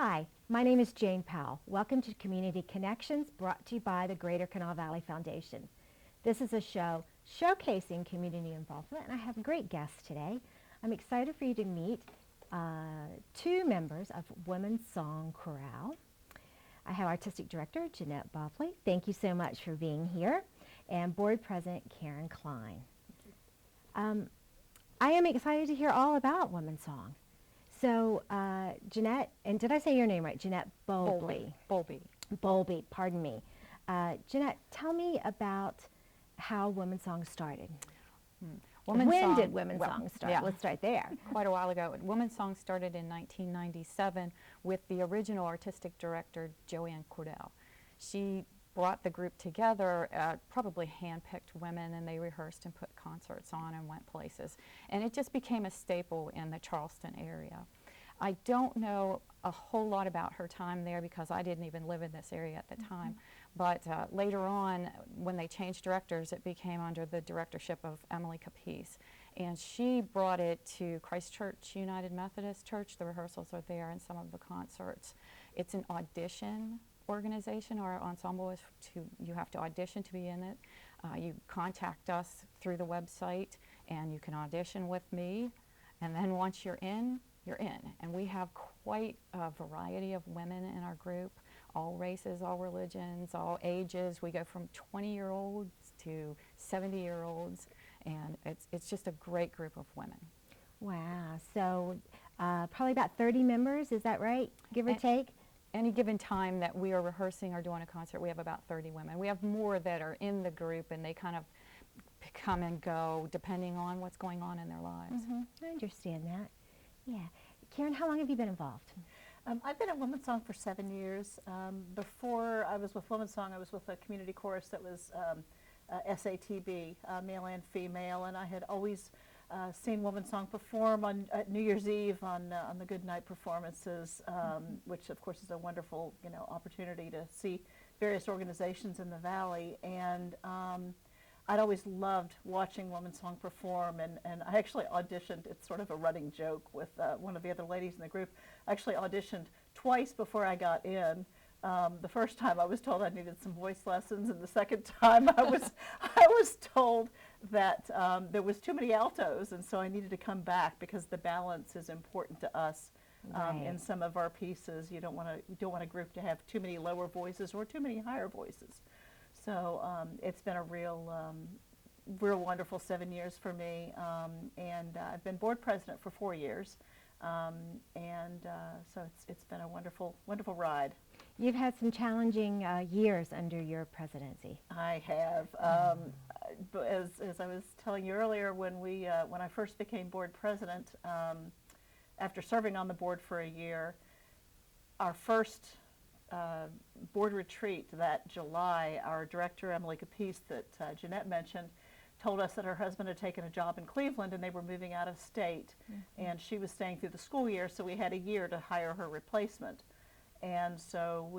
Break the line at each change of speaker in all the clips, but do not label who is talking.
Hi, my name is Jane Powell. Welcome to Community Connections, brought to you by the Greater Kanawha Valley Foundation. This is a show showcasing community involvement, and I have a great guest today. I'm excited for you to meet two members of womanSong Chorale. I have Artistic Director Jeanette Bowlby. Thank you so much for being here. And Board President Klein. I am excited to hear all about womanSong. So, Jeanette, and did I say your name right? Jeanette Bowlby. Bowlby, pardon me. Jeanette, tell me about how womanSong started. When did womanSong start?
Yeah.
Let's start there.
Quite a while ago. womanSong started in 1997 with the original artistic director, Chorale. She brought the group together, probably hand-picked women, and they rehearsed and put concerts on and went places. And it just became a staple in the Charleston area. I don't know a whole lot about her time there because I didn't even live in this area at the time. But later on, when they changed directors, it became under the directorship of Emily Capice. And she brought it to Christ Church United Methodist Church. The rehearsals are there and some of the concerts. It's an audition organization. Our ensemble is you have to audition to be in it. You contact us through the website and you can audition with me, and then once you're in, you're in. And we have quite a variety of women in our group, all races, all religions, all ages. We go from 20-year-olds to 70-year-olds, and it's just a great group of women.
Wow, so probably about 30 members, is that right, give or take?
Any given time that we are rehearsing or doing a concert, we have about 30 women. We have more that are in the group, and they kind of come and go depending on what's going on in their lives.
I understand that. Yeah. Karen, how long have you been involved?
I've been at womanSong for 7 years. Before I was with womanSong, I was with a community chorus that was SATB, male and female, and I had always seen womanSong perform on New Year's Eve on the Good Night performances, which of course is a wonderful opportunity to see various organizations in the valley. And I'd always loved watching womanSong perform, and I actually auditioned. It's sort of a running joke with one of the other ladies in the group. I actually auditioned twice before I got in. The first time I was told I needed some voice lessons, and the second time I was told that there was too many altos, and so I needed to come back because the balance is important to us in some of our pieces. You don't want a group to have too many lower voices or too many higher voices. So it's been a real wonderful 7 years for me, and I've been board president for 4 years, so it's been a wonderful ride.
You've had some challenging years under your presidency.
I have. As I was telling you earlier, when I first became board president, after serving on the board for a year, our first board retreat that July, our director, Emily Capice, that Jeanette mentioned, told us that her husband had taken a job in Cleveland and they were moving out of state, and she was staying through the school year, so we had a year to hire her replacement. And so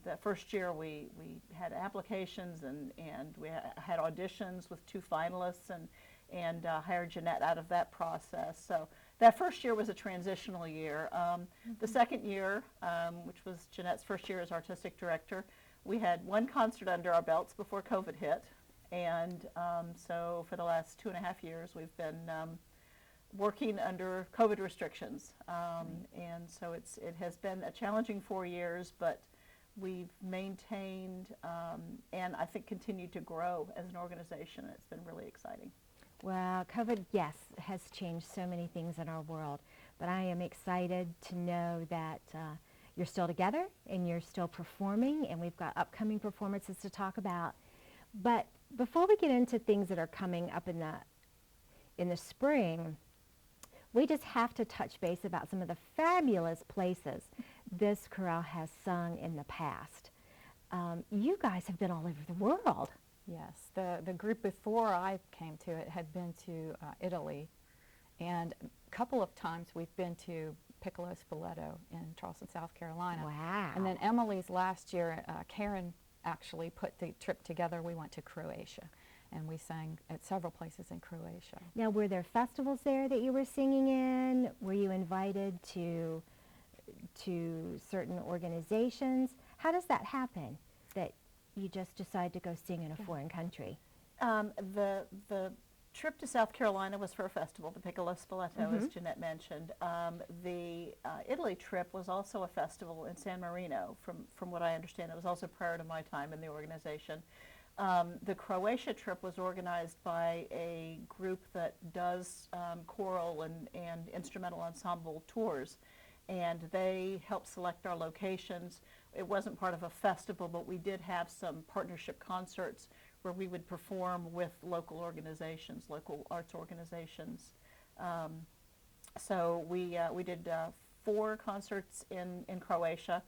that first year we had applications and we had auditions with 2 finalists and hired Jeanette out of that process. So that first year was a transitional year. The second year, which was Jeanette's first year as artistic director, we had 1 concert under our belts before COVID hit. And so for the last 2.5 years, we've been working under COVID restrictions. And so it has been a challenging 4 years, but we've maintained and I think continued to grow as an organization. It's been really exciting.
Well, COVID, yes, has changed so many things in our world, but I am excited to know that you're still together and you're still performing, and we've got upcoming performances to talk about. But before we get into things that are coming up in the spring, we just have to touch base about some of the fabulous places this chorale has sung in the past. You guys have been all over the world.
Yes, the group before I came to it had been to Italy, and a couple of times we've been to Piccolo Spoleto in Charleston, South Carolina.
Wow.
And then Emily's last year, Karen actually put the trip together. We went to Croatia, and we sang at several places in Croatia.
Now, were there festivals there that you were singing in? Were you invited to to certain organizations? How does that happen, that you just decide to go sing in a foreign country?
The trip to South Carolina was for a festival, the Piccolo Spoleto, as Jeanette mentioned. The Italy trip was also a festival in San Marino, from what I understand. It was also prior to my time in the organization. The Croatia trip was organized by a group that does choral and instrumental ensemble tours, and they helped select our locations. It wasn't part of a festival, but we did have some partnership concerts where we would perform with local organizations, local arts organizations. So we did 4 concerts in Croatia.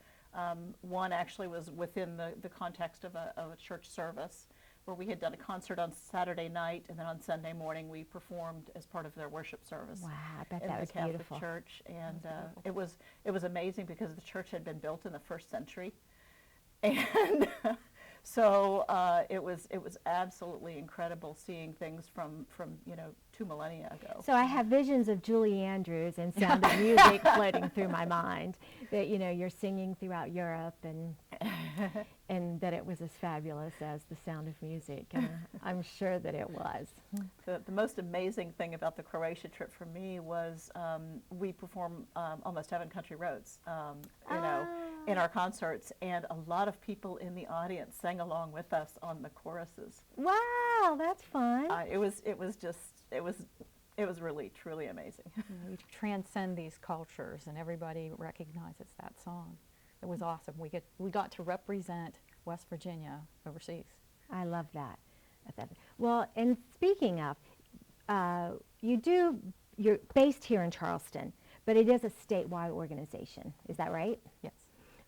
One actually was within the context of a church service, where we had done a concert on Saturday night, and then on Sunday morning we performed as part of their worship service.
Wow, I bet
in
that
the
was
Catholic
beautiful.
Church, and it was amazing because the church had been built in the 1st century, and so it was absolutely incredible seeing things from 2 millennia ago.
So I have visions of Julie Andrews and Sound of Music floating through my mind, that you're singing throughout Europe, and that it was as fabulous as the Sound of Music, and I'm sure that it was.
The most amazing thing about the Croatia trip for me was we perform almost 7 country roads, in our concerts, and a lot of people in the audience sang along with us on the choruses.
Wow, that's fun.
It was really, truly amazing.
We transcend these cultures, and everybody recognizes that song. It was awesome. We got to represent West Virginia overseas.
I love that. Well, and speaking of, you're based here in Charleston, but it is a statewide organization. Is that right?
Yes.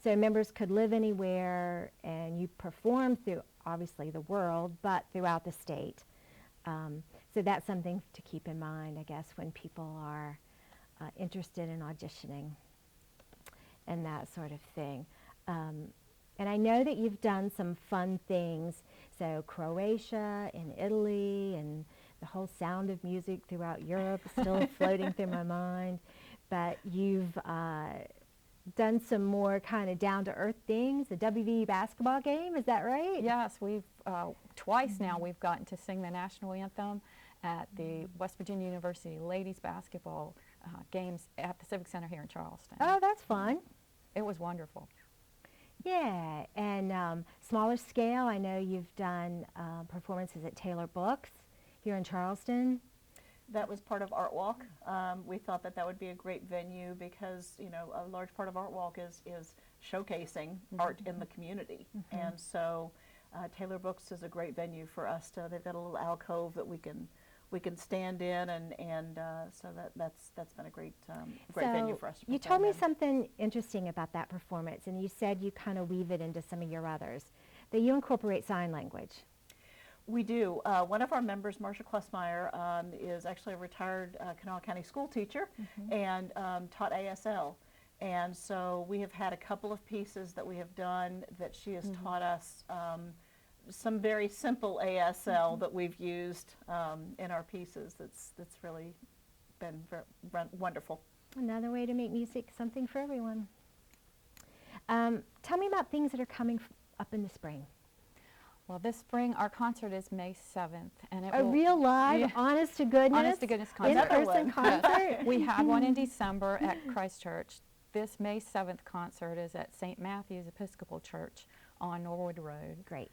So members could live anywhere, and you perform through, obviously, the world, but throughout the state. So that's something to keep in mind, I guess, when people are interested in auditioning and that sort of thing. And I know that you've done some fun things, so Croatia and Italy and the whole Sound of Music throughout Europe is still floating through my mind, but you've done some more kind of down-to-earth things, the WVU basketball game, is that right?
Yes, we've twice now we've gotten to sing the national anthem at the West Virginia University ladies basketball games at the Civic Center here in Charleston.
Oh, that's fun.
It was wonderful.
Yeah, and smaller scale, I know you've done performances at Taylor Books here in Charleston.
That was part of Art Walk. We thought that would be a great venue because, a large part of Art Walk is showcasing art in the community. And so Taylor Books is a great venue for us they've got a little alcove that we can stand in, and so that's been a great venue for us to perform
You told me
in.
something interesting about that performance, and you said you kind of weave it into some of your others, that you incorporate sign language.
We do. One of our members, Marcia Klessmeyer, is actually a retired Kanawha County school teacher and taught ASL. And so we have had a couple of pieces that we have done that she has taught us some very simple ASL that we've used in our pieces. That's really been wonderful.
Another way to make music something for everyone. Tell me about things that are coming up in the spring.
Well, this spring our concert is May 7th, and it
A
will,
real live, honest to goodness,
honest to goodness concert.
in-person concert.
We had one in December at Christ Church. This May 7th concert is at St. Matthew's Episcopal Church on Norwood Road.
Great.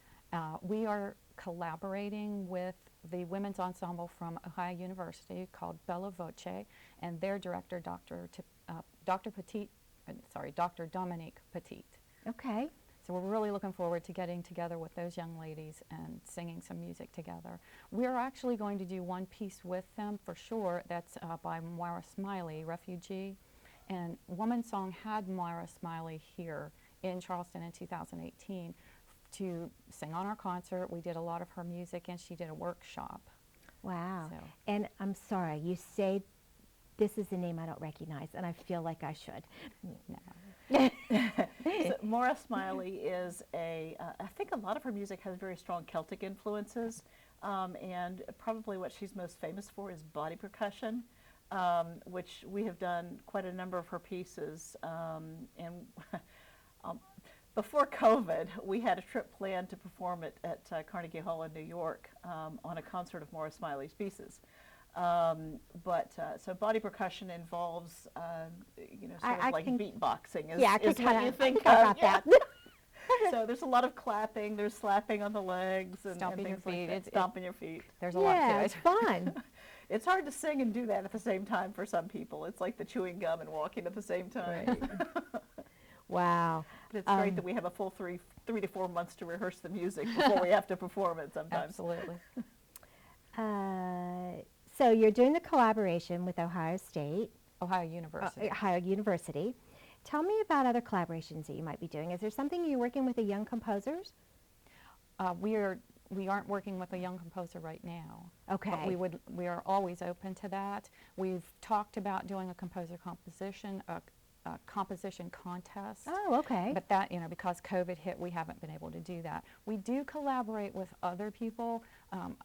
We are collaborating with the women's ensemble from Ohio University called Bella Voce, and their director, Dr. Dominique Petit.
Okay.
So we're really looking forward to getting together with those young ladies and singing some music together. We're actually going to do one piece with them for sure. That's by Moira Smiley, refugee. And womanSong had Moira Smiley here in Charleston in 2018 to sing on our concert. We did a lot of her music, and she did a workshop.
Wow.
So.
And I'm sorry, you say this is a name I don't recognize, and I feel like I should.
No.
So Moira Smiley is I think a lot of her music has very strong Celtic influences, and probably what she's most famous for is body percussion. which we have done quite a number of her pieces. And before COVID, we had a trip planned to perform it at Carnegie Hall in New York on a concert of Morris Smiley's pieces. So body percussion involves, sort of like beatboxing is,
yeah, I
is
could
what you think
about
of. Yeah.
that.
So there's a lot of clapping, there's slapping on the legs and
Stomping your
things like
feet.
that. Stomping your feet.
There's a lot to
Yeah,
it.
it's fun.
It's hard to sing and do that at the same time for some people. It's like the chewing gum and walking at the same time.
Right. Wow.
But it's great that we have a full three to 4 months to rehearse the music before we have to perform it sometimes.
Absolutely.
So you're doing the collaboration with Ohio State,
Ohio University.
Ohio University. Tell me about other collaborations that you might be doing. Is there something you're working with the young composers?
We aren't working with a young composer right now.
Okay.
But we are always open to that. We've talked about doing a composer composition, a composition contest.
Oh, okay.
But that, because COVID hit, we haven't been able to do that. We do collaborate with other people.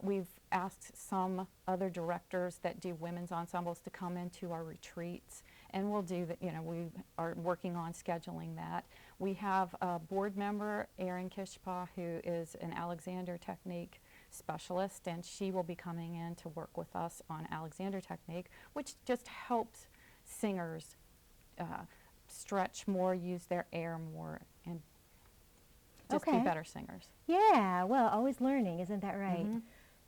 We've asked some other directors that do women's ensembles to come into our retreats, and we'll do that. We are working on scheduling that. We have a board member, Erin Kishpa, who is an Alexander Technique specialist, and she will be coming in to work with us on Alexander Technique, which just helps singers stretch more, use their air more, and just be better singers.
Yeah, well, always learning, isn't that right?
Mm-hmm.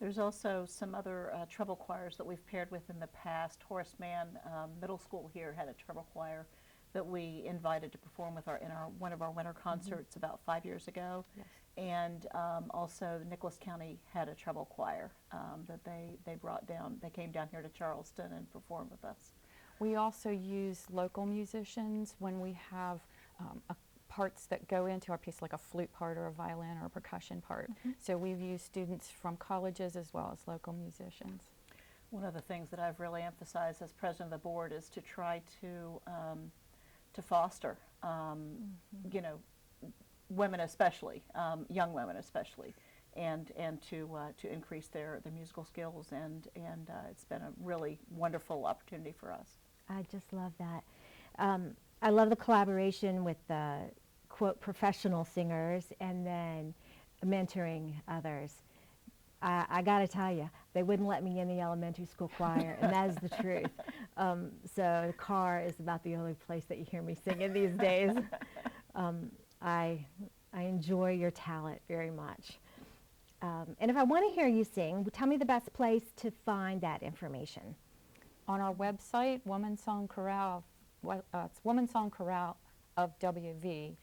There's also some other treble choirs that we've paired with in the past. Horace Mann Middle School here had a treble choir that we invited to perform with one of our winter concerts about 5 years ago.
Yes.
And also Nicholas County had a treble choir that they brought down. They came down here to Charleston and performed with us.
We also use local musicians when we have parts that go into our piece, like a flute part or a violin or a percussion part. So we've used students from colleges as well as local musicians.
One of the things that I've really emphasized as president of the board is to try to foster, women especially, young women especially, and to increase their musical skills, and it's been a really wonderful opportunity for us.
I just love that. I love the collaboration with the, quote, professional singers and then mentoring others. I got to tell you, they wouldn't let me in the elementary school choir, and that is the truth. So the car is about the only place that you hear me singing these days. I enjoy your talent very much. And if I want to hear you sing, tell me the best place to find that information.
On our website, womanSong Chorale, it's womanSong Chorale of WV.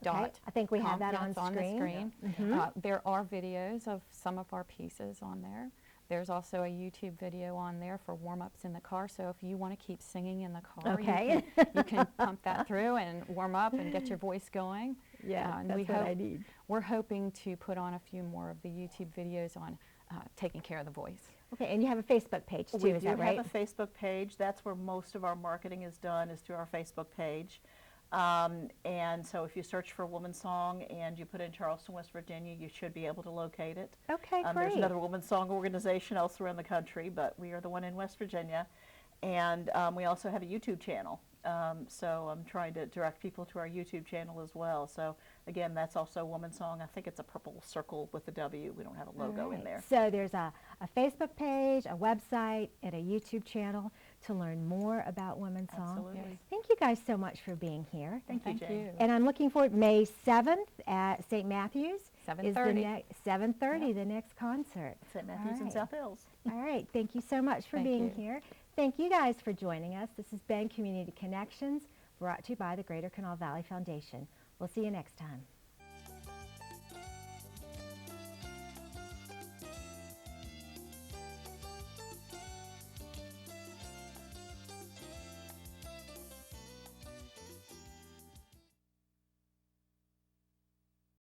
Okay. I think we have that on
That's
screen.
the screen.
Yeah.
There are videos of some of our pieces on there. There's also a YouTube video on there for warm-ups in the car, so if you want to keep singing in the car,
Okay.
you can pump that through and warm up and get your voice going.
Yeah,
And
that's what I need.
We're hoping to put on a few more of the YouTube videos on taking care of the voice.
Okay, and you have a Facebook page too, is that right?
We do have a Facebook page. That's where most of our marketing is done, is through our Facebook page. And so if you search for womanSong and you put in Charleston, West Virginia, you should be able to locate it.
Okay, great.
There's another womanSong organization elsewhere in the country, but we are the one in West Virginia. And we also have a YouTube channel. So I'm trying to direct people to our YouTube channel as well. So again, that's also womanSong. I think it's a purple circle with a W. We don't have a logo in there.
So there's a Facebook page, a website, and a YouTube channel to learn more about womanSong.
Absolutely.
Yes.
Thank you guys so much for being here.
Thank you, Jane.
And I'm looking forward, May 7th at St. Matthew's.
7:30.
7:30, the next concert.
St. Matthews in
right.
South Hills.
All right, thank you so much for
Thank
being
you.
here. Thank you guys for joining us. This has been Community Connections, brought to you by the Greater Kanawha Valley Foundation. We'll see you next time.